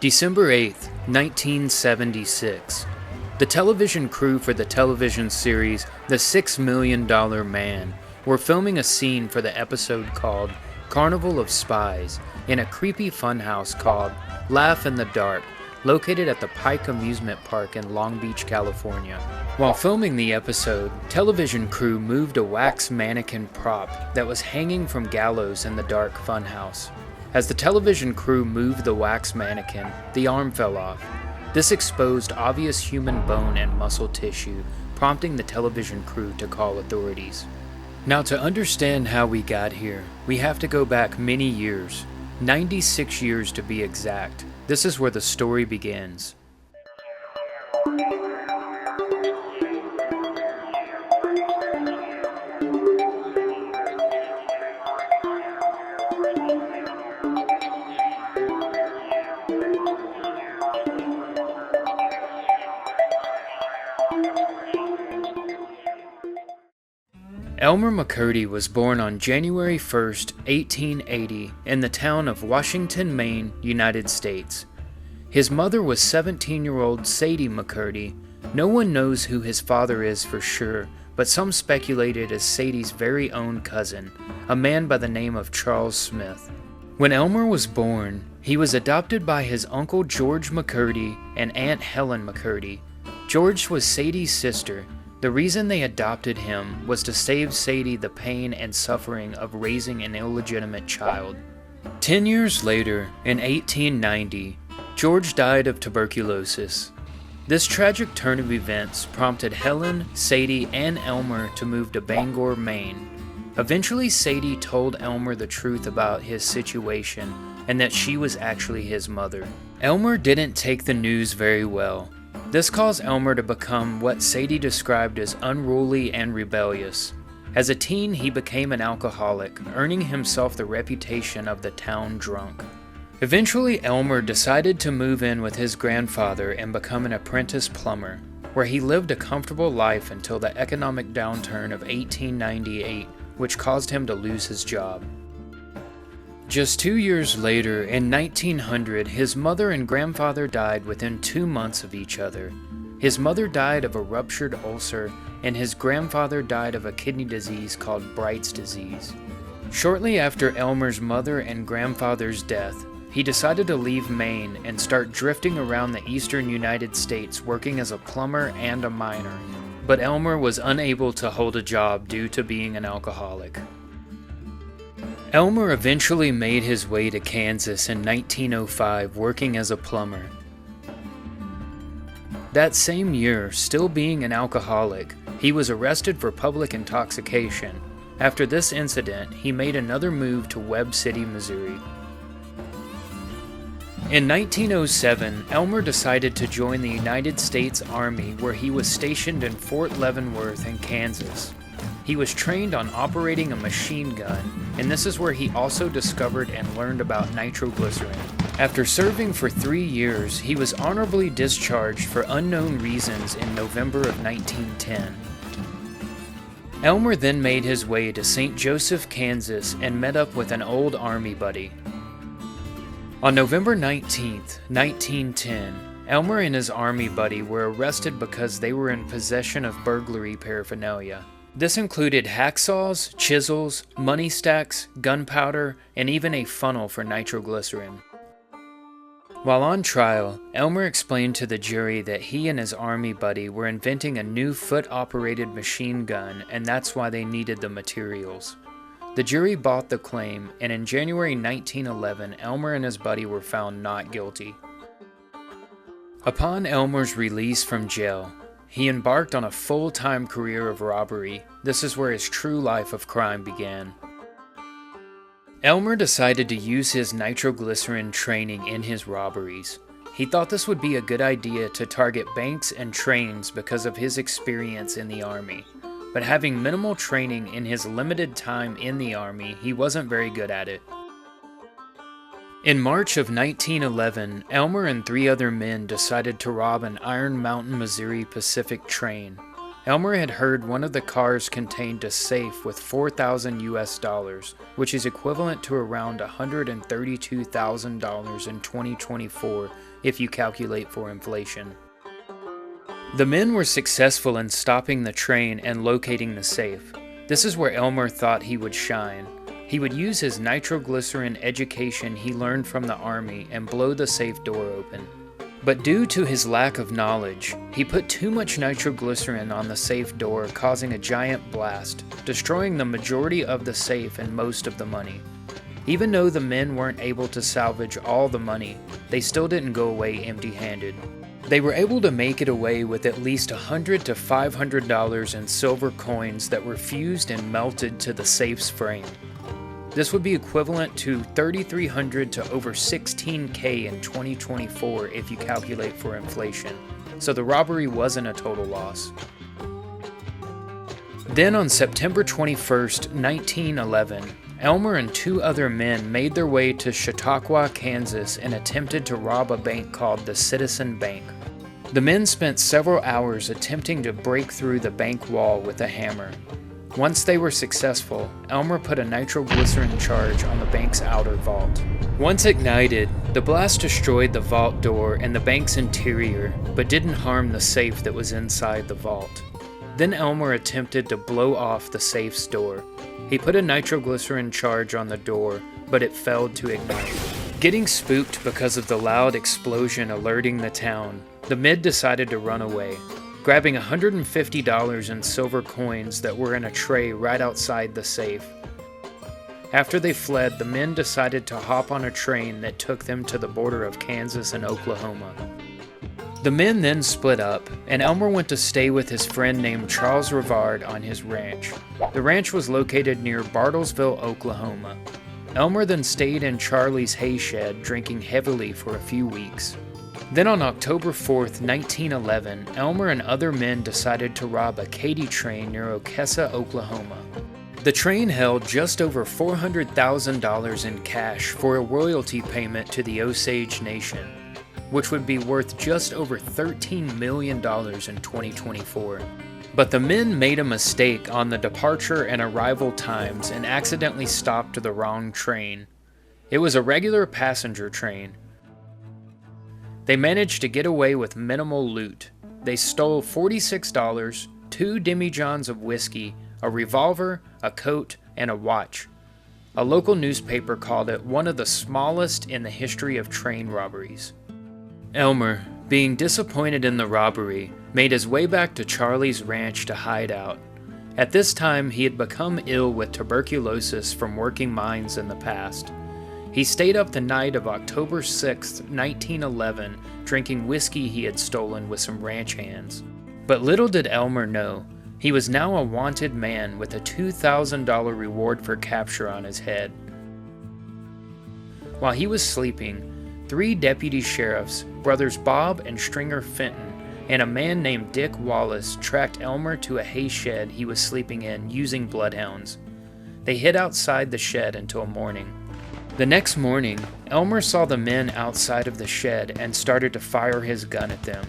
December 8th, 1976. The television crew for the television series The $6 Million Man were filming a scene for the episode called Carnival of Spies in a creepy funhouse called Laugh in the Dark, located at the Pike Amusement Park in Long Beach, California. While filming the episode, television crew moved a wax mannequin prop that was hanging from gallows in the dark funhouse. As the television crew moved the wax mannequin, the arm fell off. This exposed obvious human bone and muscle tissue, prompting the television crew to call authorities. Now, to understand how we got here, we have to go back many years, 96 years to be exact. This is where the story begins. Elmer McCurdy was born on January 1st, 1880, in the town of Washington, Maine, United States. His mother was 17-year-old Sadie McCurdy. No one knows who his father is for sure, but some speculate it as Sadie's very own cousin, a man by the name of Charles Smith. When Elmer was born, he was adopted by his uncle George McCurdy and Aunt Helen McCurdy. George was Sadie's sister. The reason they adopted him was to save Sadie the pain and suffering of raising an illegitimate child. 10 years later, in 1890, George died of tuberculosis. This tragic turn of events prompted Helen, Sadie, and Elmer to move to Bangor, Maine. Eventually, Sadie told Elmer the truth about his situation and that she was actually his mother. Elmer didn't take the news very well. This caused Elmer to become what Sadie described as unruly and rebellious. As a teen, he became an alcoholic, earning himself the reputation of the town drunk. Eventually, Elmer decided to move in with his grandfather and become an apprentice plumber, where he lived a comfortable life until the economic downturn of 1898, which caused him to lose his job. Just 2 years later, in 1900, his mother and grandfather died within 2 months of each other. His mother died of a ruptured ulcer, and his grandfather died of a kidney disease called Bright's disease. Shortly after Elmer's mother and grandfather's death, he decided to leave Maine and start drifting around the eastern United States working as a plumber and a miner. But Elmer was unable to hold a job due to being an alcoholic. Elmer eventually made his way to Kansas in 1905 working as a plumber. That same year, still being an alcoholic, he was arrested for public intoxication. After this incident, he made another move to Webb City, Missouri. In 1907, Elmer decided to join the United States Army, where he was stationed in Fort Leavenworth in Kansas. He was trained on operating a machine gun, and this is where he also discovered and learned about nitroglycerin. After serving for 3 years, he was honorably discharged for unknown reasons in November of 1910. Elmer then made his way to St. Joseph, Kansas, and met up with an old Army buddy. On November 19, 1910, Elmer and his Army buddy were arrested because they were in possession of burglary paraphernalia. This included hacksaws, chisels, money stacks, gunpowder, and even a funnel for nitroglycerin. While on trial, Elmer explained to the jury that he and his Army buddy were inventing a new foot-operated machine gun, and that's why they needed the materials. The jury bought the claim, and in January 1911, Elmer and his buddy were found not guilty. Upon Elmer's release from jail, he embarked on a full-time career of robbery. This is where his true life of crime began. Elmer decided to use his nitroglycerin training in his robberies. He thought this would be a good idea to target banks and trains because of his experience in the Army. But having minimal training in his limited time in the Army, he wasn't very good at it. In March of 1911, Elmer and 3 other men decided to rob an Iron Mountain, Missouri Pacific train. Elmer had heard one of the cars contained a safe with $4,000, which is equivalent to around $132,000 in 2024 if you calculate for inflation. The men were successful in stopping the train and locating the safe. This is where Elmer thought he would shine. He would use his nitroglycerin education he learned from the army and blow the safe door open. But due to his lack of knowledge, he put too much nitroglycerin on the safe door, causing a giant blast, destroying the majority of the safe and most of the money. Even though the men weren't able to salvage all the money, they still didn't go away empty-handed. They were able to make it away with at least $100 to $500 in silver coins that were fused and melted to the safe's frame. This would be equivalent to $3,300 to over $16,000 in 2024 if you calculate for inflation, so the robbery wasn't a total loss. Then on September 21st, 1911, Elmer and two other men made their way to Chautauqua, Kansas and attempted to rob a bank called the Citizen Bank. The men spent several hours attempting to break through the bank wall with a hammer. Once they were successful, Elmer put a nitroglycerin charge on the bank's outer vault. Once ignited, the blast destroyed the vault door and the bank's interior, but didn't harm the safe that was inside the vault. Then Elmer attempted to blow off the safe's door. He put a nitroglycerin charge on the door, but it failed to ignite. Getting spooked because of the loud explosion alerting the town, the men decided to run away, grabbing $150 in silver coins that were in a tray right outside the safe. After they fled, the men decided to hop on a train that took them to the border of Kansas and Oklahoma. The men then split up, and Elmer went to stay with his friend named Charles Rivard on his ranch. The ranch was located near Bartlesville, Oklahoma. Elmer then stayed in Charlie's hay shed, drinking heavily for a few weeks. Then on October 4th, 1911, Elmer and other men decided to rob a Katy train near Okessa, Oklahoma. The train held just over $400,000 in cash for a royalty payment to the Osage Nation, which would be worth just over $13 million in 2024. But the men made a mistake on the departure and arrival times and accidentally stopped the wrong train. It was a regular passenger train. They managed to get away with minimal loot. They stole $46, 2 demijohns of whiskey, a revolver, a coat, and a watch. A local newspaper called it one of the smallest in the history of train robberies. Elmer, being disappointed in the robbery, made his way back to Charlie's ranch to hide out. At this time, he had become ill with tuberculosis from working mines in the past. He stayed up the night of October 6, 1911, drinking whiskey he had stolen with some ranch hands. But little did Elmer know, he was now a wanted man with a $2,000 reward for capture on his head. While he was sleeping, 3 deputy sheriffs, brothers Bob and Stringer Fenton, and a man named Dick Wallace tracked Elmer to a hay shed he was sleeping in using bloodhounds. They hid outside the shed until morning. The next morning, Elmer saw the men outside of the shed and started to fire his gun at them.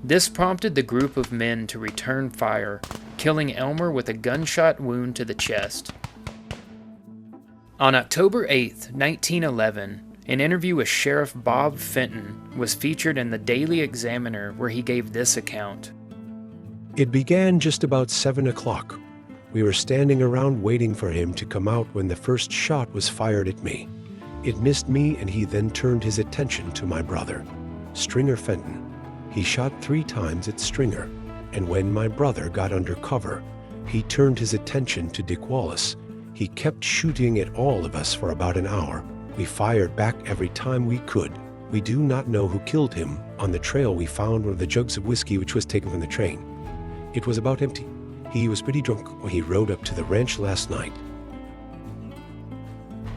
This prompted the group of men to return fire, killing Elmer with a gunshot wound to the chest. On October 8, 1911, an interview with Sheriff Bob Fenton was featured in the Daily Examiner, where he gave this account. It began just about 7 o'clock. We were standing around waiting for him to come out when the first shot was fired at me. It missed me, and he then turned his attention to my brother, Stringer Fenton. He shot 3 times at Stringer, and when my brother got under cover, he turned his attention to Dick Wallace. He kept shooting at all of us for about an hour. We fired back every time we could. We do not know who killed him. On the trail we found one of the jugs of whiskey which was taken from the train. It was about empty. He was pretty drunk when he rode up to the ranch last night.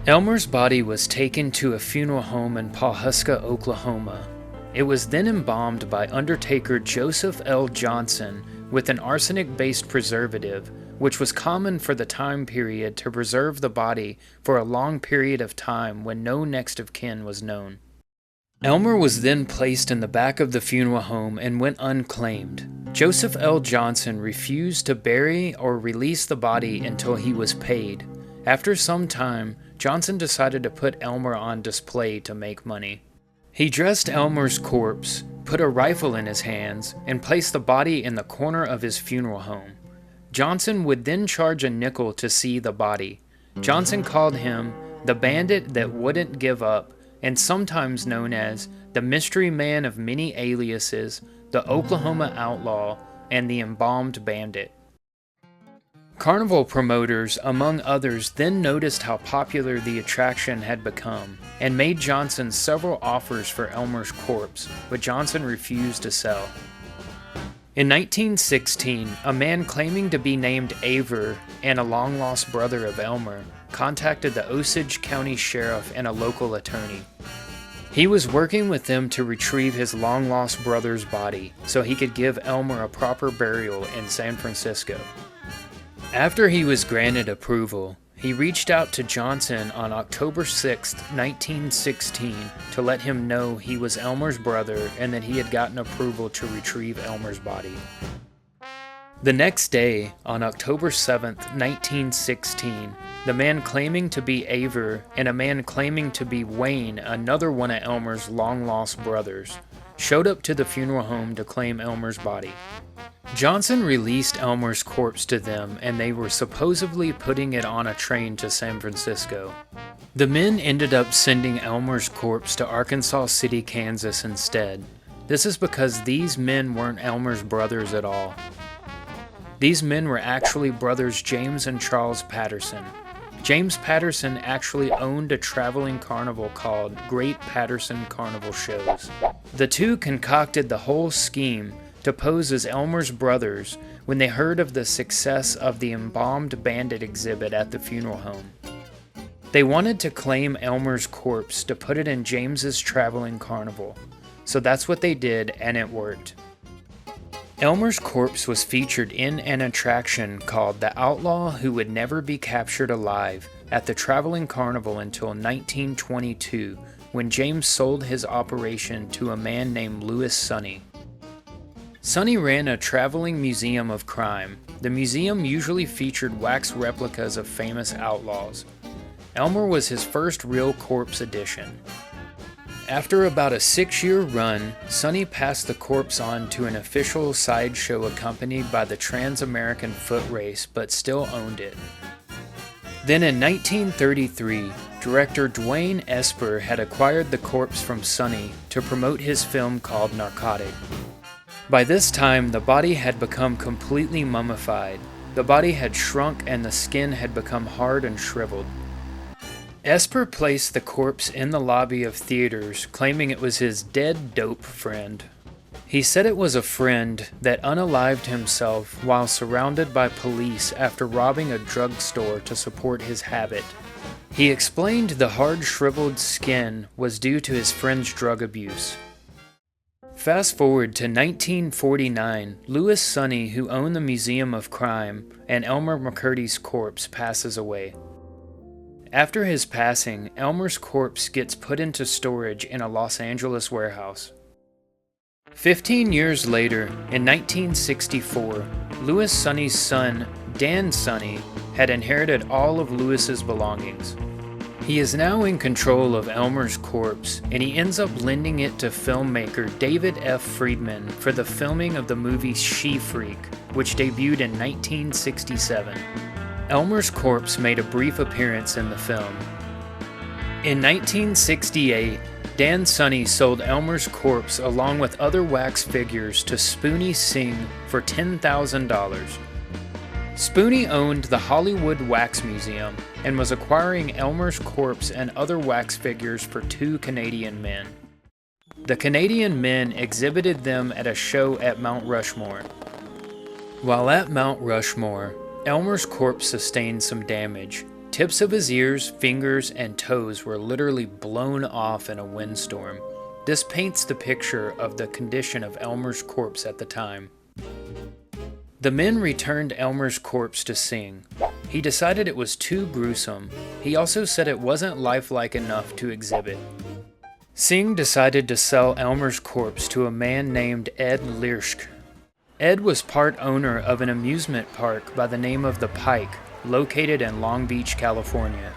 Elmer's body was taken to a funeral home in Pawhuska, Oklahoma. It was then embalmed by undertaker Joseph L. Johnson with an arsenic-based preservative, which was common for the time period to preserve the body for a long period of time when no next of kin was known. Elmer was then placed in the back of the funeral home and went unclaimed. Joseph L. Johnson refused to bury or release the body until he was paid. After some time, Johnson decided to put Elmer on display to make money. He dressed Elmer's corpse, put a rifle in his hands, and placed the body in the corner of his funeral home. Johnson would then charge a nickel to see the body. Johnson called him the bandit that wouldn't give up, and sometimes known as the mystery man of many aliases, the Oklahoma outlaw, and the embalmed bandit. Carnival promoters, among others, then noticed how popular the attraction had become and made Johnson several offers for Elmer's corpse, but Johnson refused to sell. In 1916, a man claiming to be named Aver and a long-lost brother of Elmer contacted the Osage County Sheriff and a local attorney. He was working with them to retrieve his long-lost brother's body so he could give Elmer a proper burial in San Francisco. After he was granted approval, he reached out to Johnson on October 6, 1916, to let him know he was Elmer's brother and that he had gotten approval to retrieve Elmer's body. The next day, on October 7, 1916, the man claiming to be Aver and a man claiming to be Wayne, another one of Elmer's long-lost brothers, showed up to the funeral home to claim Elmer's body. Johnson released Elmer's corpse to them, and they were supposedly putting it on a train to San Francisco. The men ended up sending Elmer's corpse to Arkansas City, Kansas instead. This is because these men weren't Elmer's brothers at all. These men were actually brothers James and Charles Patterson. James Patterson actually owned a traveling carnival called Great Patterson Carnival Shows. The two concocted the whole scheme to pose as Elmer's brothers when they heard of the success of the embalmed bandit exhibit at the funeral home. They wanted to claim Elmer's corpse to put it in James's traveling carnival, so that's what they did, and it worked. Elmer's corpse was featured in an attraction called The Outlaw Who Would Never Be Captured Alive at the traveling carnival until 1922, when James sold his operation to a man named Louis Sonny. Sonny ran a traveling museum of crime. The museum usually featured wax replicas of famous outlaws. Elmer was his first real corpse addition. After about a 6-year run, Sonny passed the corpse on to an official sideshow accompanied by the Trans-American Foot Race, but still owned it. Then in 1933, director Dwayne Esper had acquired the corpse from Sonny to promote his film called Narcotic. By this time, the body had become completely mummified. The body had shrunk and the skin had become hard and shriveled. Esper placed the corpse in the lobby of theaters, claiming it was his dead dope friend. He said it was a friend that unalived himself while surrounded by police after robbing a drugstore to support his habit. He explained the hard shriveled skin was due to his friend's drug abuse. Fast forward to 1949, Louis Sonny, who owned the Museum of Crime, and Elmer McCurdy's corpse passes away. After his passing, Elmer's corpse gets put into storage in a Los Angeles warehouse. 15 years later, in 1964, Louis Sonny's son, Dan Sonny, had inherited all of Louis's belongings. He is now in control of Elmer's corpse, and he ends up lending it to filmmaker David F. Friedman for the filming of the movie She-Freak, which debuted in 1967. Elmer's corpse made a brief appearance in the film. In 1968, Dan Sonny sold Elmer's corpse along with other wax figures to Spoonie Singh for $10,000. Spoonie owned the Hollywood Wax Museum and was acquiring Elmer's corpse and other wax figures for 2 Canadian men. The Canadian men exhibited them at a show at Mount Rushmore. While at Mount Rushmore, Elmer's corpse sustained some damage. Tips of his ears, fingers, and toes were literally blown off in a windstorm. This paints the picture of the condition of Elmer's corpse at the time. The men returned Elmer's corpse to Singh. He decided it was too gruesome. He also said it wasn't lifelike enough to exhibit. Singh decided to sell Elmer's corpse to a man named Ed Lirschk. Ed was part owner of an amusement park by the name of the Pike, located in Long Beach, California.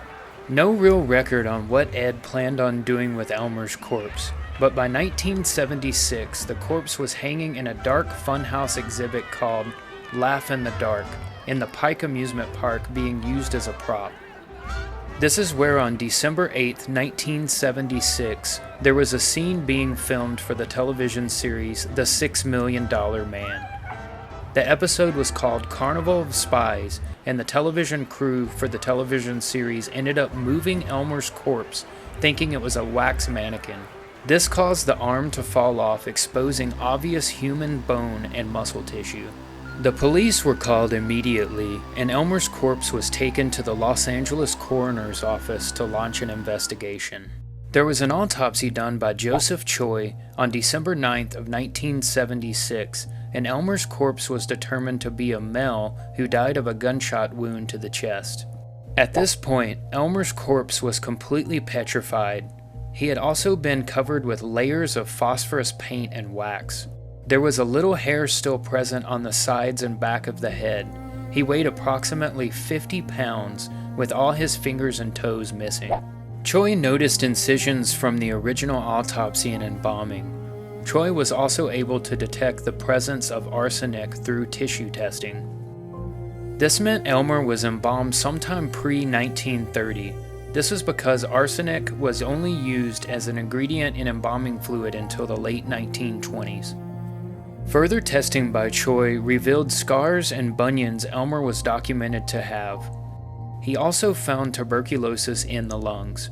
No real record on what Ed planned on doing with Elmer's corpse, but by 1976 the corpse was hanging in a dark funhouse exhibit called Laugh in the Dark in the Pike amusement park, being used as a prop. This is where on December 8, 1976, there was a scene being filmed for the television series The $6 Million Man. The episode was called Carnival of Spies, and the television crew for the television series ended up moving Elmer's corpse, thinking it was a wax mannequin. This caused the arm to fall off, exposing obvious human bone and muscle tissue. The police were called immediately, and Elmer's corpse was taken to the Los Angeles coroner's office to launch an investigation. There was an autopsy done by Joseph Choi on December 9th of 1976, and Elmer's corpse was determined to be a male who died of a gunshot wound to the chest. At this point, Elmer's corpse was completely petrified. He had also been covered with layers of phosphorus paint and wax. There was a little hair still present on the sides and back of the head. He weighed approximately 50 pounds, with all his fingers and toes missing. Choi noticed incisions from the original autopsy and embalming. Choi was also able to detect the presence of arsenic through tissue testing. This meant Elmer was embalmed sometime pre-1930. This was because arsenic was only used as an ingredient in embalming fluid until the late 1920s. Further testing by Choi revealed scars and bunions Elmer was documented to have. He also found tuberculosis in the lungs.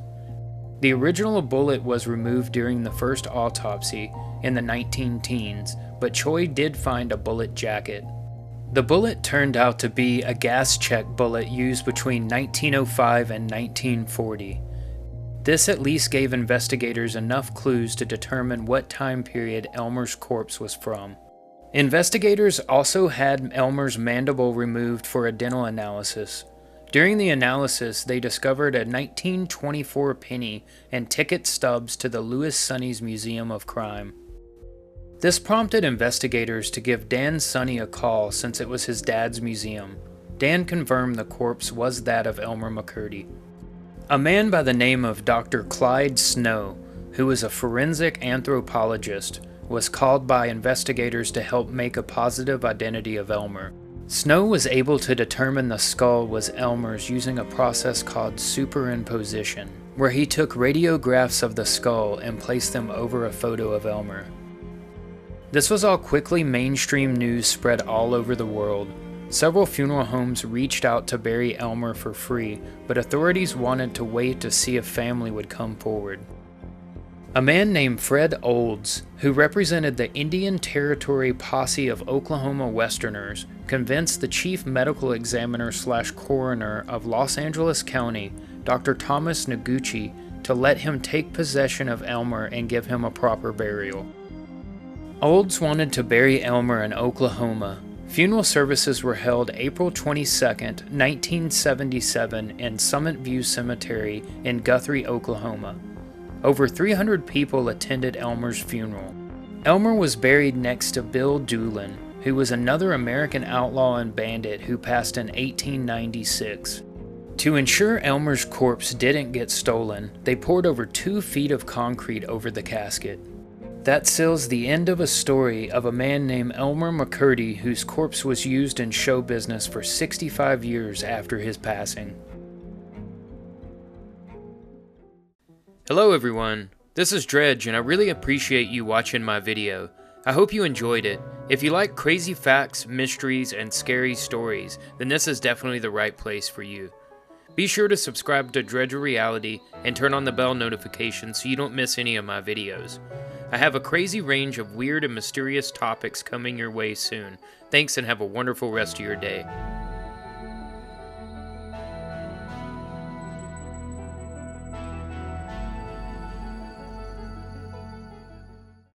The original bullet was removed during the first autopsy in the 19-teens, but Choi did find a bullet jacket. The bullet turned out to be a gas check bullet used between 1905 and 1940. This at least gave investigators enough clues to determine what time period Elmer's corpse was from. Investigators also had Elmer's mandible removed for a dental analysis. During the analysis, they discovered a 1924 penny and ticket stubs to the Louis Sonny's Museum of Crime. This prompted investigators to give Dan Sonny a call since it was his dad's museum. Dan confirmed the corpse was that of Elmer McCurdy. A man by the name of Dr. Clyde Snow, who was a forensic anthropologist, was called by investigators to help make a positive identity of Elmer. Snow was able to determine the skull was Elmer's using a process called superimposition, where he took radiographs of the skull and placed them over a photo of Elmer. This was all quickly mainstream news spread all over the world. Several funeral homes reached out to bury Elmer for free, but authorities wanted to wait to see if family would come forward. A man named Fred Olds, who represented the Indian Territory Posse of Oklahoma Westerners, convinced the chief medical examiner/coroner of Los Angeles County, Dr. Thomas Noguchi, to let him take possession of Elmer and give him a proper burial. Olds wanted to bury Elmer in Oklahoma. Funeral services were held April 22, 1977 in Summit View Cemetery in Guthrie, Oklahoma. Over 300 people attended Elmer's funeral. Elmer was buried next to Bill Doolin, who was another American outlaw and bandit who passed in 1896. To ensure Elmer's corpse didn't get stolen, they poured over 2 feet of concrete over the casket. That seals the end of a story of a man named Elmer McCurdy, whose corpse was used in show business for 65 years after his passing. Hello everyone, this is Dredge and I really appreciate you watching my video. I hope you enjoyed it. If you like crazy facts, mysteries, and scary stories, then this is definitely the right place for you. Be sure to subscribe to Dredge Reality and turn on the bell notification so you don't miss any of my videos. I have a crazy range of weird and mysterious topics coming your way soon. Thanks and have a wonderful rest of your day.